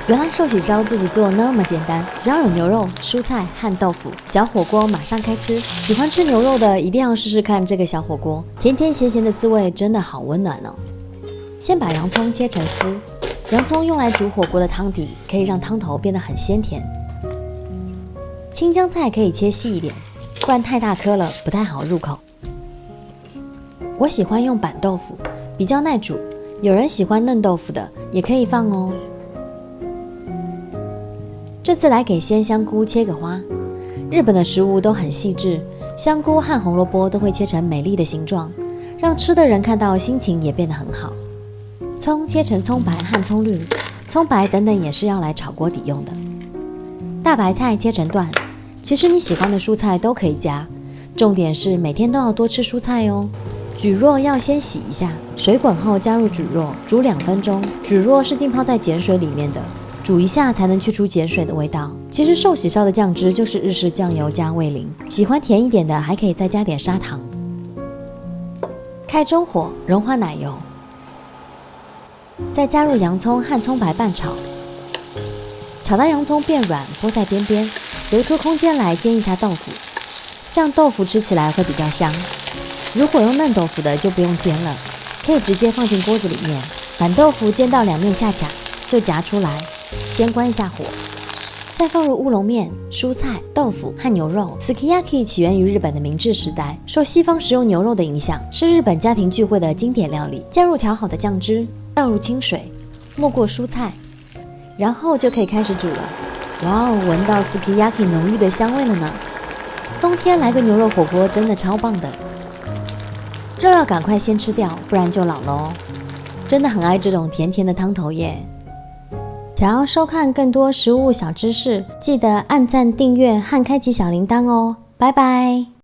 原来寿喜烧自己做那么简单，只要有牛肉、蔬菜和豆腐，小火锅马上开吃。喜欢吃牛肉的一定要试试看这个小火锅，甜甜咸咸的滋味真的好温暖哦。先把洋葱切成丝，洋葱用来煮火锅的汤底，可以让汤头变得很鲜甜。青江菜可以切细一点，不然太大颗了不太好入口。我喜欢用板豆腐，比较耐煮，有人喜欢嫩豆腐的也可以放哦。这次来给鲜香菇切个花。日本的食物都很细致，香菇和红萝卜都会切成美丽的形状，让吃的人看到心情也变得很好。葱切成葱白和葱绿，葱白等等也是要来炒锅底用的。大白菜切成段，其实你喜欢的蔬菜都可以加，重点是每天都要多吃蔬菜哦。蒟蒻要先洗一下，水滚后加入蒟蒻，煮2分钟。蒟蒻是浸泡在碱水里面的，煮一下才能去除碱水的味道。其实寿喜烧的酱汁就是日式酱油加味淋，喜欢甜一点的还可以再加点砂糖。开中火，融化奶油，再加入洋葱和葱白拌炒，炒到洋葱变软，拨在边边，留出空间来煎一下豆腐，这样豆腐吃起来会比较香。如果用嫩豆腐的就不用煎了，可以直接放进锅子里面。板豆腐煎到2面恰恰就夹出来，先关一下火，再放入乌龙面、蔬菜、豆腐和牛肉。Sukiyaki 起源于日本的明治时代，受西方食用牛肉的影响，是日本家庭聚会的经典料理。加入调好的酱汁，倒入清水，没过蔬菜，然后就可以开始煮了。哇哦，闻到 Sukiyaki 浓郁的香味了呢！冬天来个牛肉火锅真的超棒的。肉要赶快先吃掉，不然就老了哦。真的很爱这种甜甜的汤头耶。想要收看更多食物小知识，记得按赞、订阅和开启小铃铛哦。拜拜。